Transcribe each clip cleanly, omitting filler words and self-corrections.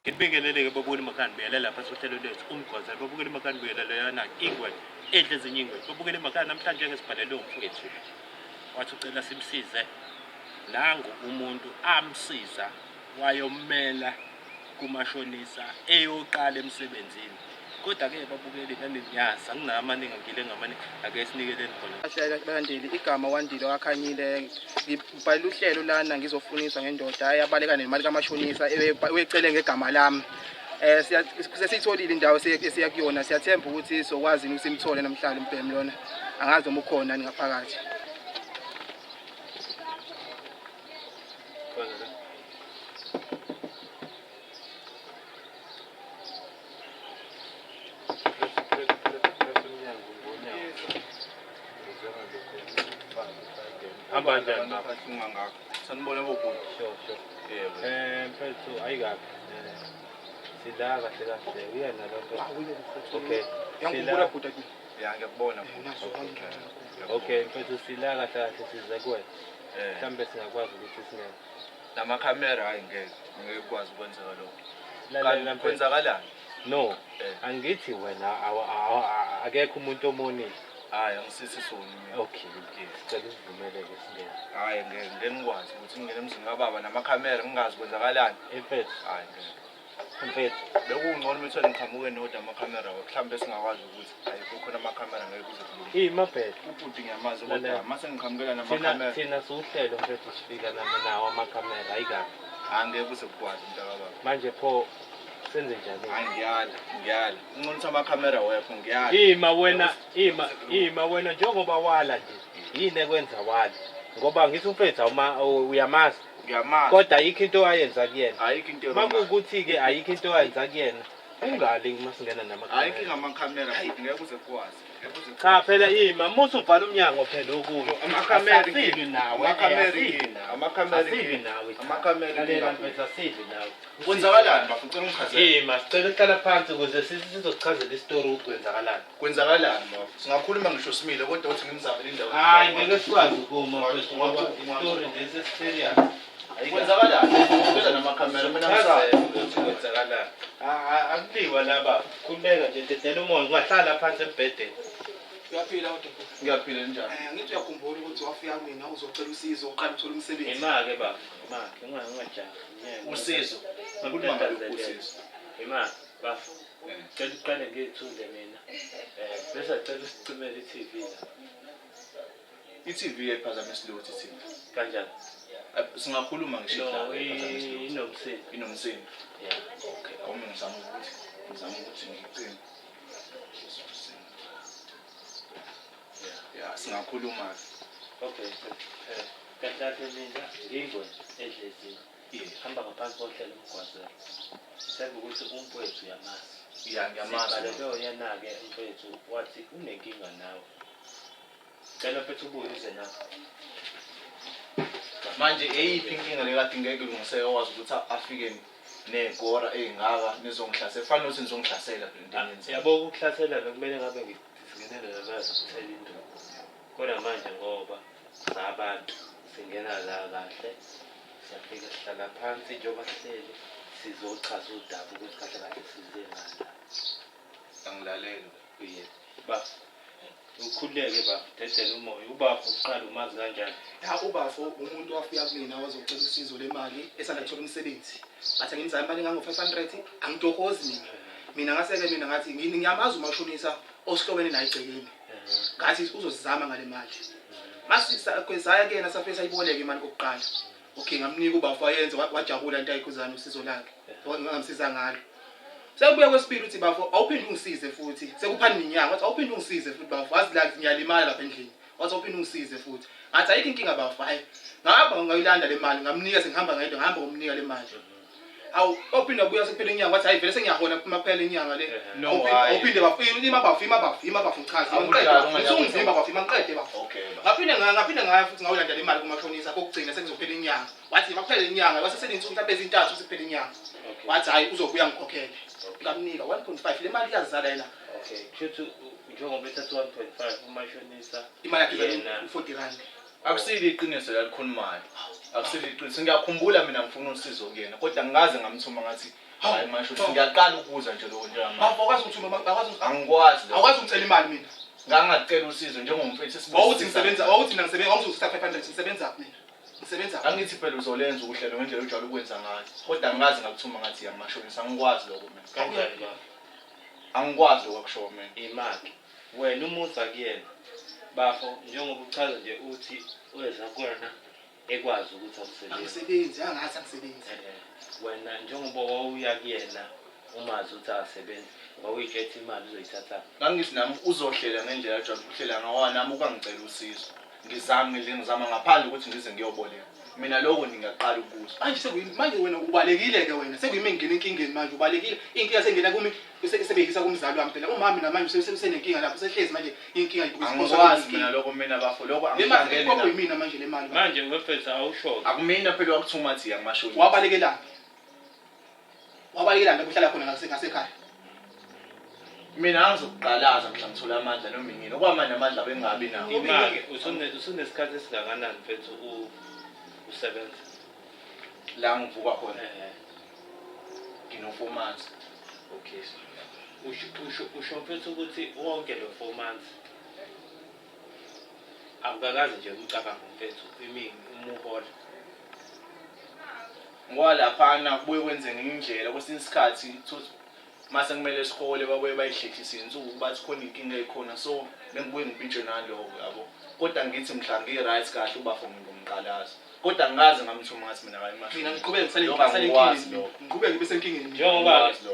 Ngibingelele-ke babukeli emakhaya nibuyele lapha sohlelo lethu umgwazana babukeli emakhaya nibuyele leyana ingwe enhle ezinye ingwe babukeli emakhaya namhlanje ngesibhalele umfowethu wathi ucela simsize nangu umuntu amsiza wayomela kumashonisa eyoqala emsebenzini kodwa-ke babukeli naniyazi anginamaningi ngile ngamaningi ake sinikeleni khona Balandeli igama Wandile wakhanyile ngibhala uhlelo lana ngizofunisa ngendoda ayabaleka nemali kamashonisa ewecele ngegama lami sesitholile indawo esiya kuyona siyathemba ukuthi sizokwazi ukuthi simthole namhlanje umbhemi lona angazi noma ukhona ngaphakathi Ambanjani ngafunga ngakho sanibona bobuhle sure yebo mfethu ayikabi sila kahle kahle uyena lonto okay yangibula buda ngiyakubona okay mfethu sila kahle kahle size kuwe mhlambe singakwazi ukuthi singene namakhamera hayi ngeke ukwazi ukwenza lokho lalela mfethu kwenzakalani no angithi wena akekho umuntu omonile hayi angisisisoni mina okay sicela usivumeleke singene hayi ngeke ngikwazi ukuthi ngingene emzini kababa namakhamera ngingazi kwenzakalani mfethu hayi mfethu bekungcono ukuthi ngiqhamuke nodwa amakhamera mhlawumbe singakwazi ukuthi hayi kukhona amakhamera ngeke kuze kulunge mabhede ubhuti ngiyamazi kodwa mase ngiqhamukela namakhamera thina siuhlelo mfethu sifika nawo amakhamera ayikabi angeke kuze kukwazi mntakababa manje pho senze njani hayi ngiyala unqona ukuthi amakhamera wepho ngiyala ima wena njengoba wala nje yini ekwenza wala ngoba ngithi umfethu uyamazi ngiyamazi kodwa ayikho into ayenza kuyena ayikho into makukuthi ke ayikho into ayenza kuyena ungali masingena namakhamera ayikho ngamakhamera futhi ngeke kuze kukwazi cha phela ima musu uvala umnyango phela okuyo amakhamera asibi nawe asibi nawe amakhamera mfethu asibi nawe kwenzakalani bafuna ungichazele ima sicela ukuhlala phansi ukuze sizokuchazela isitori ukuthi kwenzakalani bafo singakhuluma ngisho simile kodwa uthi ngimzamele indawo hayi ngeke sikwazi ukuma mfethu ngoba isitori lesi serious kwenzakalani ngicela namakhamera mina ngisazi kwenzakalani akuliwa laba khuleka nje dedela umoya ungahlala phansi embhedeni uyaphila kodwa ngiyaphila njani ngithi uyakhumbula ukuthi wafika mina uzocela usizo uqala uthola umsebenzi imake baba imake ungajahi usizo ngikhuluma ngalokho usizo imake bafu cela uqale ngethule mina bese acela usicimele iTV la iTV ephazamisa lutho iTV kanjani singakhuluma ngisho la inomsindo yeah okay awume ngizama ukuthi ngicime yeah singakhuluma okay kahle mina ngingwe edlezini hamba ngaphansi kohlelo umgwazela senze ukuthi umfowethu uyamazi ngiyamazi leyo yena-ke umfowethu wathi unenkinga nawe cela mfethu ubuyize nawe manje eyiphi inkinga lekade ngeke kulungiseke wazi ukuthi afike negora ezingaka nizongihlasela kufanele ukuthi nizongihlasela entweni yabo ukuhlasela bekumele ngabe ngisingenele labathela induku kodwa manje ngoba sabantu singena la kahle siyafika sihlala phansi njengoba sihleli sizochaza udaba ukuthi kahle kahle size ngala angilalela bafo ukhuleke bafo dedela umoya ubafo uqala umazi kanjani ubafo umuntu wafika kumina wazocela usizo lemali esanda kuthola umsebenzi ngathi ngimzama imali engango-500 angitokozi mina mina ngathi ngiyamazi umashonisa osihlobene naye egcekeni ngathi uzosizama ngale mali masisaya kuyena safisa iboleke imali kokuqala okay ngamnika ubafo ayenze wajabula into ayikhuzana usizo lakhe ngamsiza ngalo sekubuya kwesibili uthi bafo awuphinde ungisize futhi sekuphani inyanga wathi awuphinde ungisize futhi bafo wazi la ngiyalimala lapha endlini wathi awuphinde ungisize futhi ngathi ayikho inkinga bafo hayi ngahamba ngayilanda le mali ngamnika sengihamba ngayedwa ngihamba ngomnika le mali awu awuphinde ubuya sekuphela inyanga wathi hayi vele sengiyahona kumaphela inyanga le awuphinde bafo ima bafo uchaza ngizungizimba bafo mangiqede bafo okay ngaphinde ngaya futhi ngawulanda le mali kumashonisa kokugcina sekuzophela inyanga wathi makuphela inyanga waseseninsuku mhlawumbe ezintathu sekuphela inyanga wathi hayi uzobuya ngikhokhele ngamnika 1.5 le mali iyazala yena okay kusho njengoba ethatha 1.5 umashonisa imali yakhe u40 rand akusili iqiniso lalikhulumayo akusili iqiniso ngiyakhumbula mina ngifuna usizo kuyena kodwa ngikaze ngamthuma ngathi hayi mashonisa ngiyaqala ukuza nje lokho njengamanje Awukwazi ukuthuma angikwazi lokho awukwazi ukucela imali mina. ngangacela usizo njengomfethu Wawuthi ngisebenza, wawuthi mina ngisebenza, awuthi 500 ngisebenza mina. Ngisebenza. angithi phela uzolenza uhlelo ngendlela ojwayele ukwenza ngayo kodwa angazi ngakuthuma ngathi yamashonisa angikwazi lokho mina kanjani ba angikwazi lokho akusho mina imali wena umuza kuyena bafo njengoba uchaza nje uthi weza kona ekwazi ukuthi akusebenze Angisebenzi, angathi angisebenzi. wena njengoba wawuya kuyena umazi ukuthi akasebenzi wawuyithethe imali uzoyithatha ngangithi nami uzohlela ngendlela ojwayele ukuhlela ngawa nami ukangicela usizo ngizama ngaphandle ukuthi ngize ngiyoboleka mina lokho ngingaqala ukubuza Manje manje wena ubalekile ke wena. Sekuyimi ngene enkingeni manje ubalekile. Inkinga sengena kumi sebeyisa kumzali wami phela. Umama mina manje usenenkinga lapho sehlezi manje inkinga angikwazi mina lokho mina bafo lokho angihlangene angihlangene lokho yimina manje le mali. manje ngefethu awusho akumina phela wakuthuma athi yamashonisa Wabalekelana. Wabalekelana kuhlala khona ngasekhaya. mina angizokuqalaza mhla ngithola amandla noma yini okwamanje amandla bengabi nawo imali usunesikhathi esingakanani mfethu usebenza la ngivuka khona ngino 4 months okay usho mfethu ukuthi wonke lo 4 months awukakazi nje ucabanga mfethu imini umuhola ngwalaphana kubuye kwenze ngendlela kwesinye isikhathi mase kumele sikhole babuye bayihlehlise insuku bathi khona inkinga ekhona so bengibuye ngipintshe naloko yabo kodwa ngithi mhla ngi-right kahle ubafo ngomqalazi kodwa ngingaze ngamthuma ngathi mina kayimasho Mina ngiqhubeke ngisale enkingeni. Ngiqhubeke ngibe senkingeni.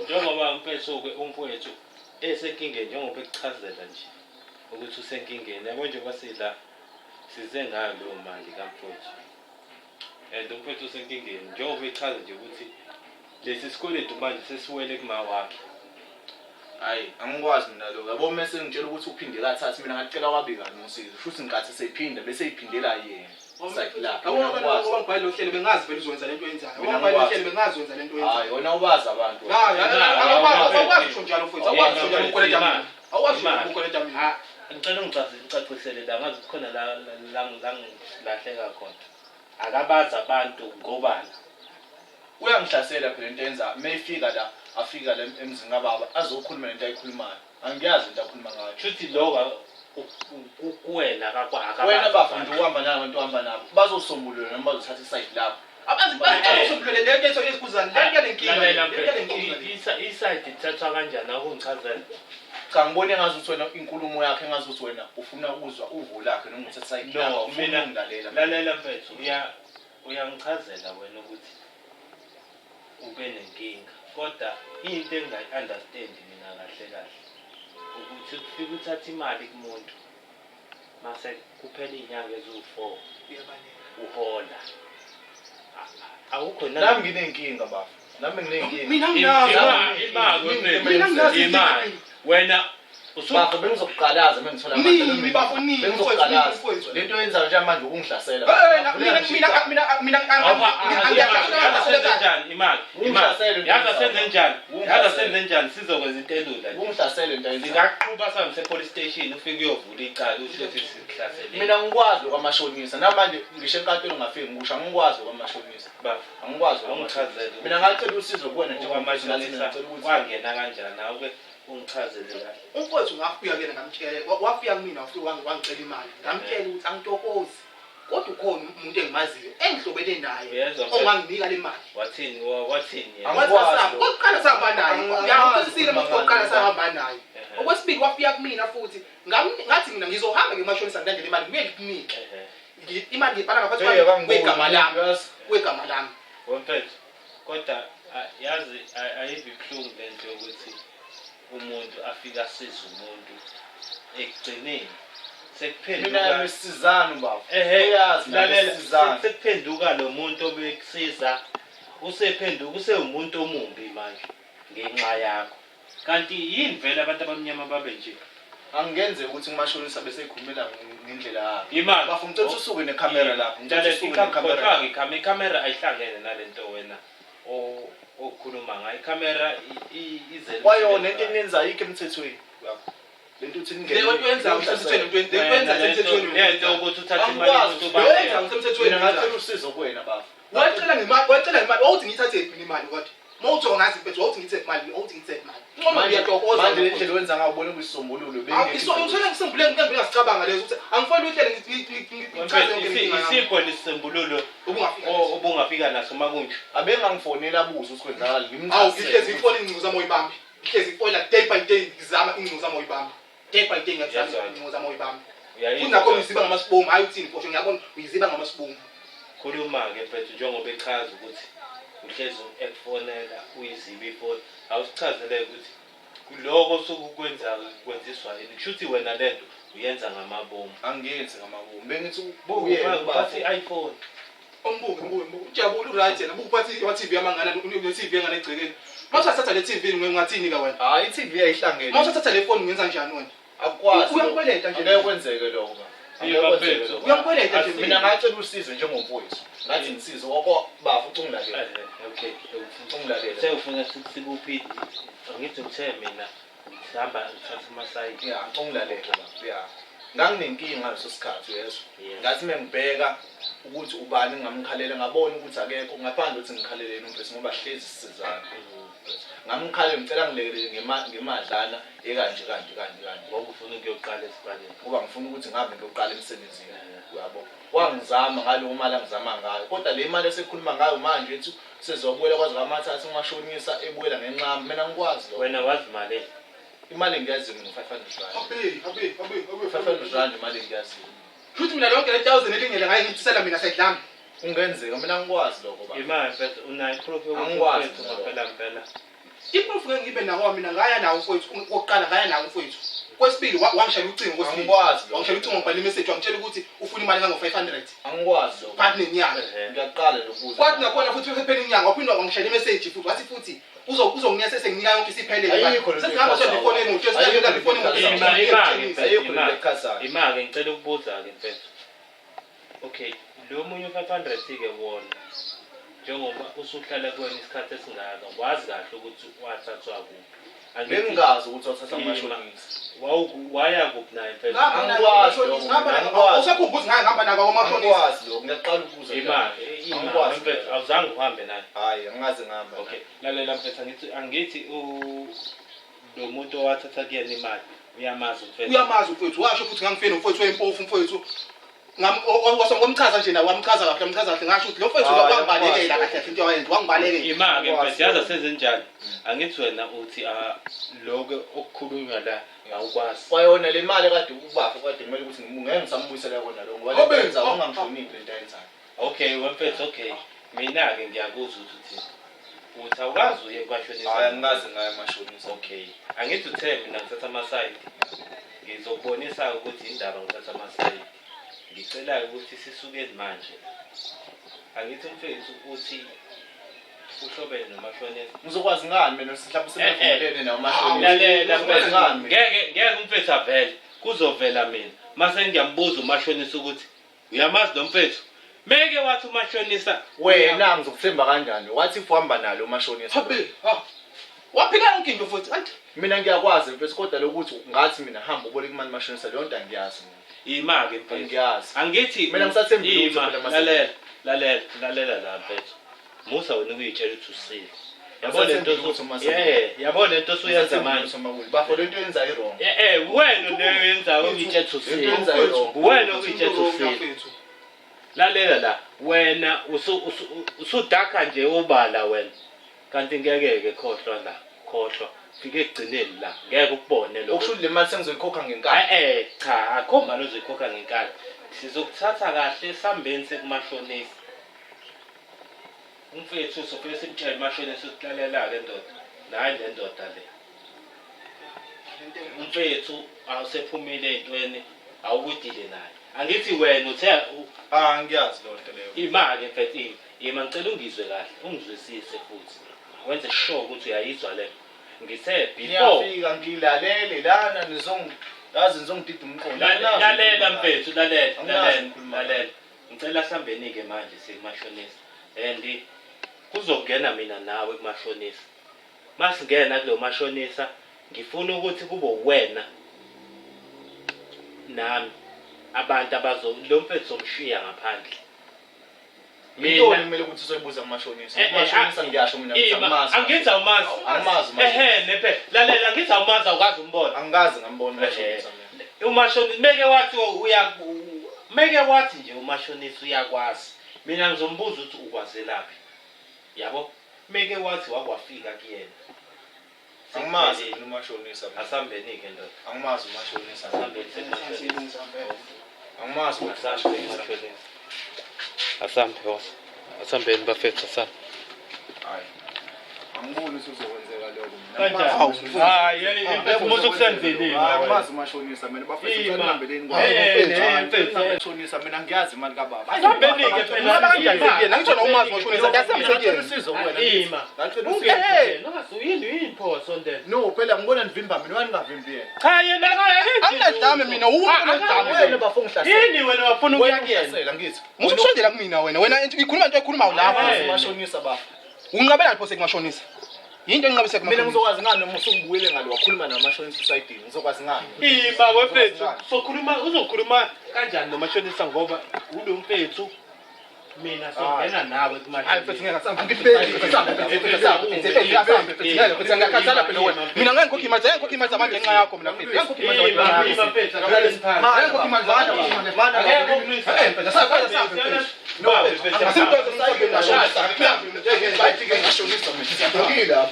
njengoba mfethu-ke umfowethu esenkingeni njengoba ekuchazela nje ukuthi usenkingeni yabo njengoba sidla size ngayo leyo mali kamfowethu and umfowethu usenkingeni njengoba echaza nje ukuthi lesi sikweletu manje sesiwele kuma wakhe hayi angikwazi mina lokho yabo mase ngitshela ukuthi uphinde kathathu mina ngacela kwabika nosizo futhi ngikathi seyiphinda bese iphindela yena Ngoba ngibhayile lo hlelo bengazi vele uzokwenza lento oyenzayo. Ngoba ngibhayile lo hlelo bengazi uzokwenza lento oyenzayo. hayi wona ubazi abantu Awukwazi kusho njalo mfowethu. Awukwazi kusho njalo ukoleta mina. Awukwazi kusho ukoleta mina. ngicela ngicacisele la ngazi khona la ngilahleka khona akabazi abantu ngobani uyangihlasela phela into yenza mayifika la afika la emzini kababa azokhuluma lento ayikhulumayo angiyazi into akhuluma ngayo futhi lokho kuwena akabazi wena bafundi uhamba nabantu ohamba nabo bazosombulula noma bazothatha iside lapho Abazi bazosombulule lento etho yesibuzana. Lento lenkinga. iside ithathwa kanjani akungichazela cha ngibone ngazuthi wena inkulumo yakhe ngazuthi wena ufuna ukuzwa uvo lakhe noma uthatha iside lapho mina ngilalela lalela mfethu uyangichazela wena ukuthi ube nenkinga kodwa into engayi-understand mina kahle kahle ukuthi kufika uthatha imali kumuntu mase kuphela iy'nyanga eziwu-4 uhola awukho nami nginenkinga bafo nami nginenkinga Mina nginazi. imali wena bafo bengizokuqalaza mengithola Nini bafo nini bengizokuqalaza lento yenzayo nje manje ukungihlasela yazasenze njani sizokwenza into elula ungihlasele into yenzayo singaqhuba sihambe se-police station ufike uyovula icala usho ukuthi sikuhlasele mina ngikwazi lokwamashonisa namanje ngisho enkantolo ngafiki ngikusho angikwazi lokwamashonisa angikwazi ungichazele mina ngacela usizo kuwena nje okwamashonisa wangena kanjani nawe ungichazele kahle umfowethu ngafika kena ngamtshela wafika kumina wafika wangicela imali ngamtshela ukuthi angitokozi kodwa ukhona umuntu engimaziyo engihlobene naye onganginika le mali wathini oqala sahamba naye ngiyaqisile manje oqala sahamba naye okwesibili wafika kumina futhi ngathi mina ngizohamba ngemashonisa ngidangele imali ngibuye ngikunike imali ngibhala ngaphansi kwegama lami wamfethu kodwa yazi ayibi buhlungu lento yokuthi umuntu afika asize umuntu ekugcineni mina nesizana baba lalela sekuphenduka lo muntu obekusiza usephenduka usewumuntu omumbi manje ngenxa yakho kanti yini vele abantu abamnyama babe nje angenze ukuthi ngimashonisa bese ikhulumela ngendlela yakhe imali bafuna ukuthi usuke necamera lapho ikamera ayihlangene nalento wena okhuluma ngayo ikamera ize kwayona into enenza ayikho emthethweni lento uthi lento yenza emthethweni lento ukuthi uthathe imali yomuntu yenza emthethweni ngicela usizo kuwena baba wacela ngemali wawuthi ngithathe iphi imali kodwa mawuthi ngazi mfethu wawuthi ngithe mali awuthi ngithe mali ngoba uyatokoza manje indlela wenza ngawubona kuyisombululo ngithola ngisembule ngeke ngiyasicabanga lezo ukuthi angifuni uhlele ngichaze isikho lesisombululo obungafika naso makunje abengangifonela abuze ukuthi kwenzakala ngihlezi ifoni ingcingo zami oyibambi ihlezi ifoni like day by day ngizama ingcingo zami oyibambi day by day ngiyazama ingcingo zami oyibambi kunakho uyiziba ngamasibomu hayi uthini mfowethu ngiyabona uyiziba ngamasibomu khuluma-ke mfethu njengoba echaza ukuthi uhlezi ekufonela uyiziba ifoni awusichazeleke ukuthi kuloko kwenziswa yini kusho ukuthi wena lento uyenza ngamabomu angiyenzi ngamabomu bengithi bathi i-iPhone ombuke ujabule uright yena bukupathi wa-TV yamangana ne-TV engane egcekeni mawusathatha le TV ngathini-ka wena hayi i-TV yayihlangene mawusathatha le foni ngenza njani wena akwazi uyangikweleta nje ngeke kwenzeke lokho uyangikweleta nje mina ngacela usizo njengomfowethu ngathi ngisize wako bafu ucungilalela okay ucungilalela sewufuna sikuphi angithi uthe mina sihamba ngithatha amasayidi ya ucungilalela ya nganginenkinga ngaleso sikhathi yeso ngathi mengibheka ukuthi ubani ngamkhalela ngabona ukuthi akekho ngaphandle ukuthi ngikhaleleni umfethu ngoba hlezi sisizana ngamkhalela ngicela ngilekelele ngemadlana ekanje kanje ngoba ufuna ukuyoqala esibaleni ngoba ngifuna ukuthi ngabe ngiyoqala emsebenzini uyabo wangizama ngalowo mali angizama ngayo kodwa le mali esekhuluma ngayo manje ethi sezobuyela kwazi ngamathathu ungashonisa ebuyela ngenqama mina ngikwazi lo wena wazi imali imali ngiyazi ngi-500 habe 500 rand imali ngiyazi futhi mina lonke le 1000 elingele ngaye ngithisela mina sayidlami ungenzeka mina ngikwazi lokho baba imali mfethu unayo iproof Angikwazi yokuthi ngempela iproof ngeke ngibe nawo mina ngaya nawo mfowethu oqala ngaya nawo mfowethu kwesibili wangishaya ucingo kwesibili Angikwazi lokho. wangishaya ucingo ngibhala imessage wangitshela ukuthi ufuna imali engango-500 angikwazi lokho phakathi nenyanga ngiyaqala lokuza kwathi nakhona futhi kusephela inyanga waphinda wangishayela imessage futhi wathi futhi uzonginika sesenginika yonke isiphelele Ayikho le nto sesihamba sonke ifoni emoji Ayikho le ifoni nto ayikho le khasa imali ngicela ukubuza-ke mfethu okay lo munye u-500 ke wona njengoba usuhlala kuwena isikhathi esingaka wazi kahle ukuthi wathathwa kuphi bengingazi ukuthi wathatha amashonisa waya kuphi naye mfethu usakhumbuza ngaye ngihamba nako komashonisa angikwazi lokho ngiyaqala ukuza imali mfethu awuzange uhambe naye hayi angaze ngihamba okay lalela mfethu angithi lo muntu owathatha kuyena imali uyamazi mfethu uyamazi mfowethu washo futhi ngangifeni umfowethu wempofu mfowethu ngomchaza nje nawe wamchaza kahle mchaza kahle ngasho ukuthi lo mfowethu wangibalekela kahle into awayenza wangibalekela imake mfethu yaza sezenjani angithi wena uthi lokho okukhulunywa la awukwazi kwayona le mali kade ubafa kade kumele ukuthi ngeke ngisambuyisela kona lo ngoba lenza ungangihloniphi lento ayenzayo okay wemfethu okay mina-ke ngiyakuzwa ukuthi uthi awukazi uye kwashonisa hayi angikaze ngaye amashonisa okay angithi uthe mina ngithatha amasayidi ngizokubonisa ukuthi indaba ngithatha amasayidi ngicela ukuthi sisukeni manje angithi mfethu uthi uhlobene nomashonisa ngizokwazi ngani mina mhlawumbe sebevumelene nawo amashonisa lalela mfethu ngeke umfethu avele kuzovela mina mase ngiyambuza umashonisa ukuthi uyamazi lo mfethu meke wathi umashonisa wena ngizokuthemba kanjani wathi uhamba nalo umashonisa habe waphika yonke into futhi anti mina ngiyakwazi mfethu kodwa lokuthi ngathi mina hamba uboleka imali mashonisa leyo nto angiyazi imake mfethu angiyazi angithi mina ngisathembile ukuthi lalela la mfethu musa wena ukuyitshela ukuthi usile yabo lento osuyenza manje bafo lento yenza i-wrong wena leyo yenzayo ukuyitshela ukuthi usile wena ukuyitshela ukuthi usile lalela la wena usudakha nje ubala wena kanti ngeke khohlwa fike ekugcineni la ngeke ukubone lokho okusho le mali sengizoyikhokha ngenkani cha akho mali ozoyikhokha ngenkani sizokuthatha kahle sambeni sekumashonisa umfethu sofike simtshele imashonisa ukulalela-ke ndoda nayi le ndoda le umfethu awusephumile ey'ntweni awukudile naye angithi wena uthe angiyazi loo nto leyo imali mfethu ima ngicela ungizwe kahle ungizwisise futhi wenze sure ukuthi uyayizwa le ngithe before ngiyafika ngilalele lana yazi nizongidida umqondo lalela mfethu lalela ngicela sihambeni-ke manje sikumashonisa and kuzongena mina nawe kumashonisa masingena kulo mashonisa ngifuna ukuthi kube wena nami abantu lo mfethu somshiya ngaphandle Yintoni kumele ukuthi soyibuza kumashonisa? Kumashonisa ngiyasho mina ngiyamazi. Angithi awumazi. Angimazi manje. Nephela. Lalela ngithi awumazi awukazi umbona. Angikaze ngambona umashonisa mina. Umashonisa meke wathi nje umashonisa uyakwazi. Mina ngizombuza ukuthi ukwazelaphi. Yabo? Meke wathi wakwafika kuyena. Angimazi umashonisa. Asambeni ke ndoda. Angimazi umashonisa. Asambeni Angimazi umashonisa. Asambeni bafethu asambeni. Hayi. Angiboni ukuthi uzokwenzeka lokho mina. Hayi, impela umuntu ukusenzile. Angimazi umashonisa mina bafethu uthambeleni kwami. Umashonisa mina ngiyazi imali kababa. Asambeni ke phela. Ngitsho na umazi umashonisa ngiyasemsekeni. Usizo kuwena. Ima. Yini imphoso ndela. No, phela ngibona nivimba mina wani ngavimbi yena. Cha yena Anginadame mina Wena bafuna ngihlasela. yini wena wafuna ukuyakuyena. Ngihlasela ngithi. Musukusondela kumina wena ikhuluma into ekhuluma lapha. Umashonisa bafa. Unqabela phose kumashonisa. Yinto enqabise Mina kumashonisa. ngizokwazi ngani uma usungibuyele ngalo wakhuluma namashonisa society ngizokwazi ngani? Ima wefethu uzokhuluma kanjani nomashonisa ngoba ulo mfethu mina songena nawe Hayi mfethu ngeke asambe ngibheki. Mfethu ngiyakhathala phela wena. Mina ngeke ngikhokhe imali zamanje ngenxa yakho mina mfethu. Ngeke ngikhokhe imali zamanje. Ima mfethu akalesi phansi. Ngeke ngikhokhe imali zamanje. Mana Ngeke ukulisa. Mfethu sabe. No, mfethu. Asinto zomshonisa. bathi ke ngishonisa mina. Ngila.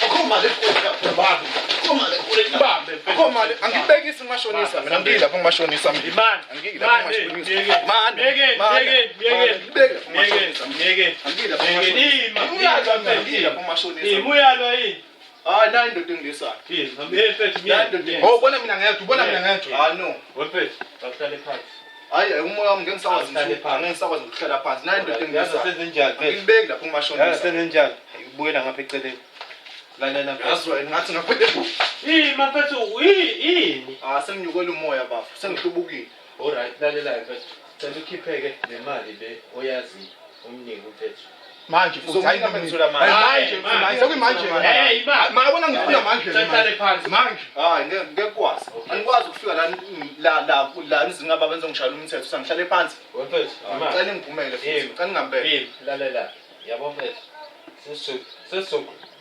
Akhoma le futhi baba. Akhoma le futhi baba. Akhoma le angibhekisi ngashonisa mina ngila kumashonisa mina. Imani. Angila kumashonisa. Mani. Imuyalwa yini? Hayi nayi indoda engilesayo. Yini, ngambe mfethu mina. Oh ubona mina ngedwa, ubona mina ngedwa. Ah no. Wemfethu, akuhlale phansi. Hayi umoya wami ngengisakwazi ngisakwazi ukuhlala phansi. Nayi indoda engilesayo. Yazi senzenjani mfethu? Ngibeki lapho Yazi kumashonisa. senzenjani? Ikubuyela ngapha eceleni. Lalela mfethu. Yazwa ngathi ngaphinde. Ima mfethu, yini? Ah senginyukela umoya bafu. Sengihlubukile. Alright, lalela mfethu. Cela ukhipheke nemali le oyazi umningi mfethu. Manje futhi hayi ngithola manje sekuyimanje. Hey, imali. Mayabona ngifuna manje. Sihlale phansi. Manje. Hayi ngeke kwazi. Angikwazi ukufika la izingaba benze ngishayela umthetho sangihlale phansi. Wemfethu, imali. Ngicela ngivumele futhi. Ngicela ngingambeke. Lalela. Yabo mfethu.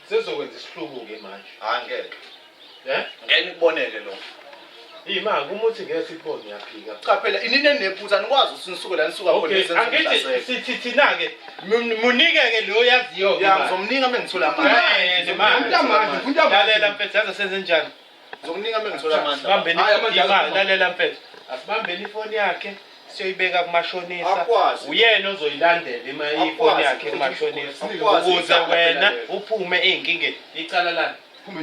Sesokwenza isihlubuke manje. Hayi ngeke. Ngeke nikuboneke lo. Ima kumuthi ngeke sibone uyaphika. Cha phela inini enephutha nikwazi ukuthi nisuke la nisuka khona Okay, angithi sithi thina ke munike ke lo yaziyo ke. Ya ngizomnika mengithola amandla. Lalela mfethu yazi senzenjani? Ngizomnika mengithola amandla. Bambeni imali, lalela mfethu. Asibambeni ifoni yakhe siyoyibeka kumashonisa. Uyena ozoyilandela ifoni yakhe kumashonisa ukuze wena uphume einkingeni. Icala lana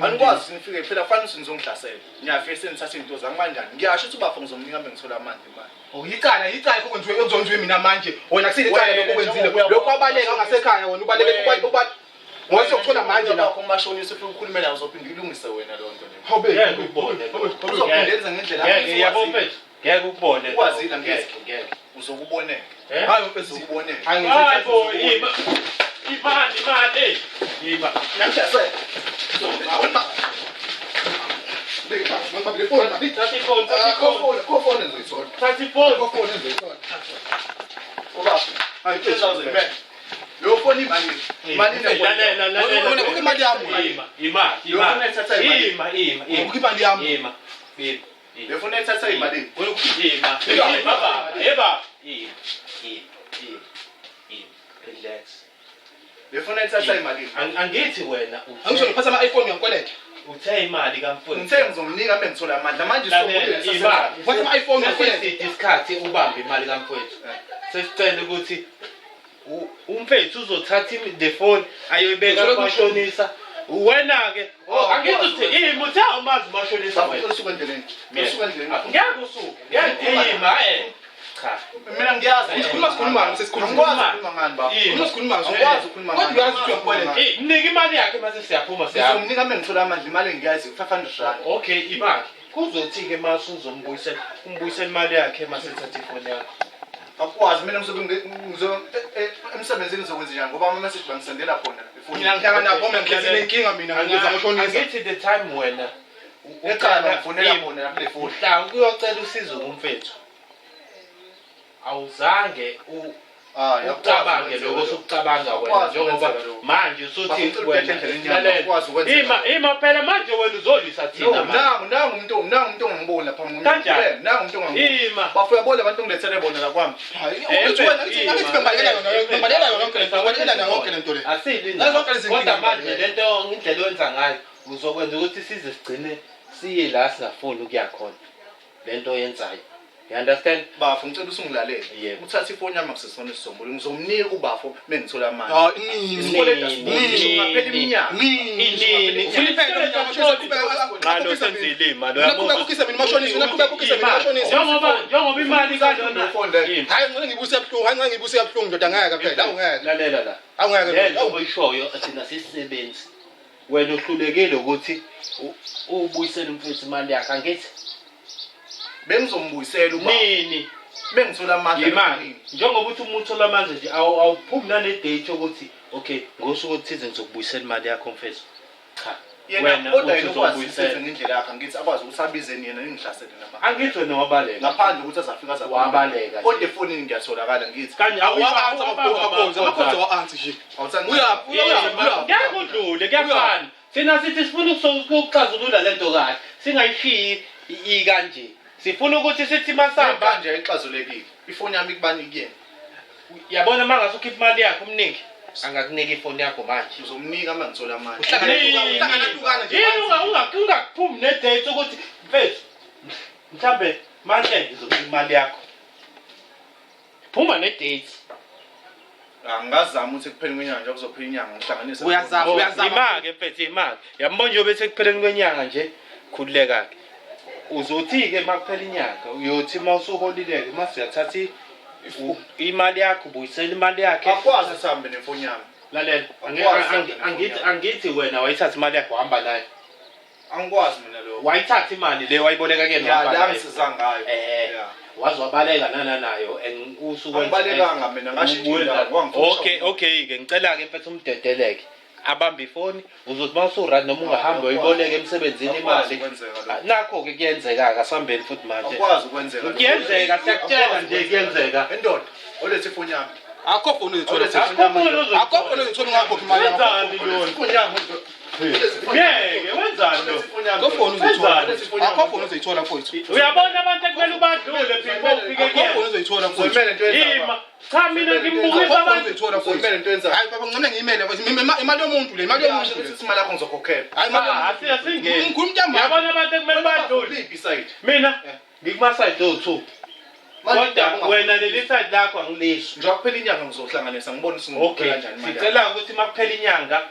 Angikwazi nifike phela kufanele sinizongihlasela. Ngiyafike senithatha izinto zami kanjani? Ngiyasho ukuthi ubafo ngizomnika mengithola amandla imali. Oh icala kokwenziwe mina manje. Wena kusile icala lokho kwenzile. Lokho abaleka ngasekhaya wena ubaleke ngoba ukuthola manje la kumashonisa ufike ukhulume naye uzophinda ilungise wena lo nto leyo. Hawu ngeke ukubone. Uzophinda ngendlela Ngeke yabo mfethu. Ngeke ukubone. Ukwazile ngeke. Uzokuboneka. hayi mfethu uzokuboneka. Hayi bo imali. Ima. Namhlanje Thatha ifoni ngizoyithola. Thatha ifoni. Ngizoyithola. Ubaba, hayi phela uzime. Lo foni imali. Lalela. Ukho imali yami. Ima. Ukho imali yami. Ima. Le foni ethatha imali. Ima. Eba. Relax. Le foni ethatha imali. Angithi wena Angisho ngiphatha ama-iPhone ngiyankweleta. uthe imali kamfowethu. Ngithe ngizomnika mengithola amandla manje Ngiphatha ama-iPhone ngiyankweleta. Sesithi isikhathi ubambe imali kamfowethu. Sesicela ukuthi umfethu uzothatha the phone ayoyibeka kumashonisa. Wena ke angithi uthi imuthe umazi umashonisa wena. Usuka endleleni. Ngeke usuke. Ngiyima cha. Mina ngiyazi Sikhuluma sesikhuluma ngani baba. Sikhuluma Angikwazi ukukhuluma ngani. Kodwa uyazi ukuthi uyankweleta. Mnika imali yakhe mase siyaphuma ngizomnika mengithola amandla imali engiyazi 500 rand. Okay, imali. Kuzothi ke mase uzombuyisela imali yakhe mase ethatha ifoni yakho. Akwazi mina emsebenzini ngizokwenza njani ngoba ama message bangisendela khona ifoni. Mina ngihlanga nabo ngiyenzile inkinga mina ngiyenza amashonisa. Angithi the time wena ekhaya ngifonela khona lapha le phone. Mhla uyocela usizo kumfethu. Awuzange ucabange lokho osukucabanga wena njengoba manje usuthi wena ima phela manje wena uzolisa thina nangu umuntu ongangiboni lapha Kanjani? nangu umuntu ongangiboni ima bafika bona abantu ongilethele bona la kwami kodwa manje lento indlela owenza ngayo uzokwenza ukuthi size sigcine siye la singafuni ukuya khona lento oyenzayo. You understand? Bafo ngicela usungilalele. Yebo. Uthatha ifoni yami akusesona isisombululo. Ngizomnika ubafo mengithola amandla. Hayi ini. Isikoleta singaphela iminyaka. Inini. Ngalo senzile imali. Nakuba ukukisa mina mashonisa, nakuba ukukisa mina mashonisa. Njengoba imali kanjona. Hayi ngeke ngibuse yabhlungu, hayi ngeke ngibuse yabhlungu ndoda ngeke phela, awungeke. Lalela la. Awungeke. Lento oyishoyo thina sisisebenzi. Wena uhlulekile ukuthi ubuyisele umfethu imali yakhe angithi Bengizombuyisela uma nini bengithola amandla imali njengoba uthi umuntu uthola amandla nje awuphumi nale date ukuthi okay ngosuku oluthize ngizokubuyisela imali yakho mfethu cha yena kodwa yena ukwazi ukwenza ngendlela yakhe ngithi akwazi ukuthi abizeni yena ngihlasele nama angithi wena wabaleka ngaphandle ukuthi azafika azabe wabaleka kodwa efonini ngiyatholakala ngithi kanye amakhozi wa-anti nje. ngiyakudlule kuyafana thina sithi sifuna ukuxazulula lento kahle singayishiyi ikanje sifuna ukuthi sithi masamba kanje ixazulekile ifoni yami kubani kuyena yabona mangase ukhipha imali yakho umniki angakunika ifoni yakho manje uzomnika mangithola amandla Uhlangana nje. ungakuphumi nedate ukuthi mfethu mhlambe manje ngizokunika imali yakho phuma nedate angazama ukuthi ekupheleni kwenyanga nje kuzophela inyanga ngihlanganise Uyazama. imake mfethu imake yabona nje bese ekupheleni kwenyanga nje khululeka ke uzothi-ke makuphela inyanga uyothi mawusuholileke mase uyathatha imali yakho ubuyisela imali yakhe akwazi sihambe nefoni yami lalela angithi wena wayithatha imali yakho wahamba nayo angikwazi mina lo wayithatha imali le wayiboleka kuyena la ngisiza ngayo waziwabaleka nayo and usubalekanga mina ngashintsha okay ke ngicela ke mfethu umdedeleke abamba ifoni uzothi mawusurad noma ungahambi uyiboleka emsebenzini imali nakho ke kuyenzeka akasambeni futhi manje akwazi ukwenzeka kuyenzeka siyakutshela nje kuyenzeka endoda olethe ifoni yami Akho phone uzithola. Akho phone uzithola ngakho imali yakho. wenzani ifoni yami ngeke wenzani lo Akho phone uzithola. Akho phone uzithola mfowethu. uyabona abantu ekumele ubadlule before ufike Akho phone kuyena uzithola mfowethu. Zoyimele into yenza ima cha mina ngimbukisa Akho phone abantu uzithola mfowethu. Zoyimele into yenza Hayi baba ngicela ngiyimele imali yomuntu le, imali yomuntu le. imali yakho ngizokhokhela Hayi imali yomuntu. asingeni Ngikhuluma into uyabona abantu ekumele ubadlule liphi side mina ngikumasayide o2 kodwa wena leli side lakho angilisho njengoba kuphela inyanga ngizohlanganisa ngibone okay sicela ukuthi makuphela inyanga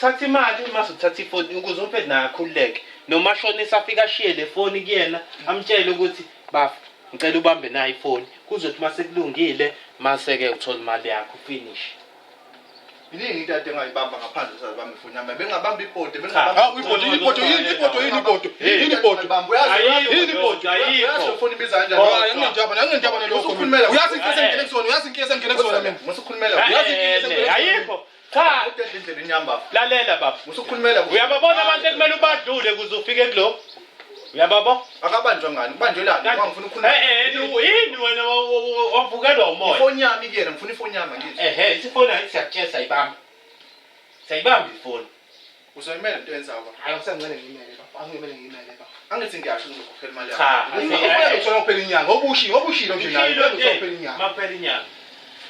thatha imali mase uthatha ifoni ukuze umfethu naye akhululeke noma ashonisa afika ashiye le foni kuyena amtshele ukuthi bafu ngicela ubambe nayo ifoni kuzothi mase kulungile mase ke uthola imali yakho finish iningi into ade ngayibamba ngaphandle usazibamba ifoni yami bengabamba ibhodi Hawu ibhodo foni ibiza kanjani Hayi angiyijaba nalokho. Uyazi inkinga sengene kusona mina. musukhulumela ayikho cha indlela inyamba lalela baba musukhulumela uyababona abantu ekumele ubadlule kuze ufike kulo uyababa akabanjwa ngani ubanjwelani ngifuna ukukhuluma yini wena wavukelwa umoya ifoni yami kuyena ngifuna ifoni yami ngithi isifoni ayithi siyakutshesa sayibamba ifoni uzoyimela into yenzayo Hayi usengcele ngiyimele baba. Angiyimele ngiyimele baba. angithi ngiyasho ngizokhokhela imali cha Ufuna ukuphela inyanga. Obushilo nje nayo. Uzophela inyanga. maphela inyanga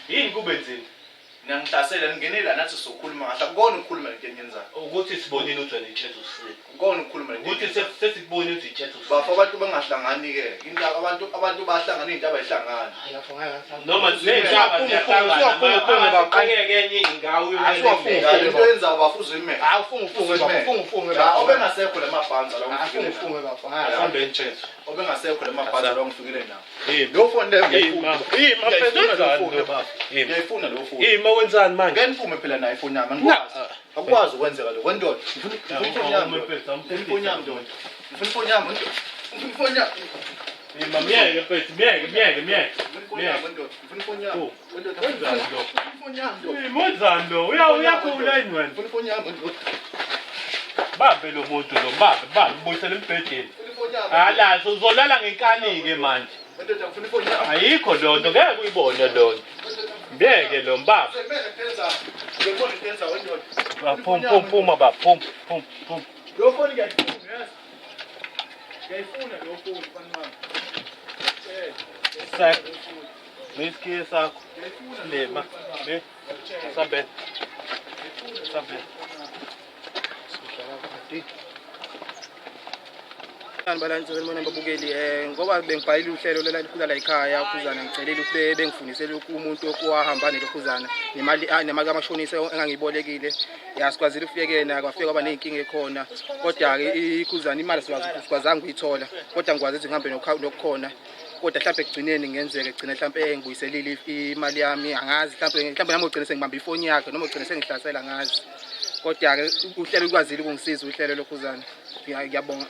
yini kube nzima ngiyangihlasela ngingenela nathi sizokhuluma ngahle akukona ukukhuluma lento enyenzayo ukuthi sibonile ukuthi wena ichetha usile akukona ukukhuluma lento ukuthi sesikubonile ukuthi ichetha usile bafo abantu bangahlangani ke indaba abantu bahlangana izinto abayihlangani noma nezaba ziyahlangana baqheke enye ingawo into yenzayo bafuza imele Ufunge obengasekho lemabhanza la Ufunge baba. ahambe entshetsho obengasekho lemabhanza la ngifikele nawo yini lo phone le ngiyifuna ngiyayifuna lo phone yini mawenzani manje ngeke niphume phela nayo ifoni yami angikwazi akwazi ukwenzeka lo wendoda ngifuna ifoni yami ifoni yami ndoda ngifuna ifoni yami ngifuna ifoni yami ima miyeke mfethu miyeke ngifuna ifoni yami wendoda wenzani lo ifoni yami ndoda wenzani lo uyakhula yini wena ngifuna ifoni yami ndoda bambe lo muntu lo bambe ubuyisele embhedeni ngifuna ifoni yami alazo uzolala ngenkani ke manje wendoda ngifuna ifoni yami ayikho lonto ngeke uyibone lonto wendoda Mbeke lo mbaba. Ngibona into enza wendoda. Phuma ba phum. Lo phone ngiyayifuna yazi. Ngiyayifuna lo phone mfana wami. Sak. Miski sakho. Lema. Ne. Sabe. Balansi welibona babukeli ngoba bengibhalile uhlelo lelikhula la ekhaya ukhuzana ngicelile ukuthi bengifundisele umuntu okwahamba nelokhuzana nemali kamashonisa engangibolekile yasikwazile ukufika yena kwafika kwaba nezinkinga ekhona kodwa ke ikhuzana imali sikwazanga ukuyithola kodwa ngikwazi ukuthi ngihambe nokukhona kodwa mhlawumbe ekugcineni ngenzeke egcina mhlawumbe engibuyiselile imali yami angazi mhlawumbe nami ugcine sengibamba ifoni yakhe noma ugcine sengihlasela ngazi kodwa ke uhlelo ukwazile ukungisiza uhlelo lokhuzana ngiyabonga.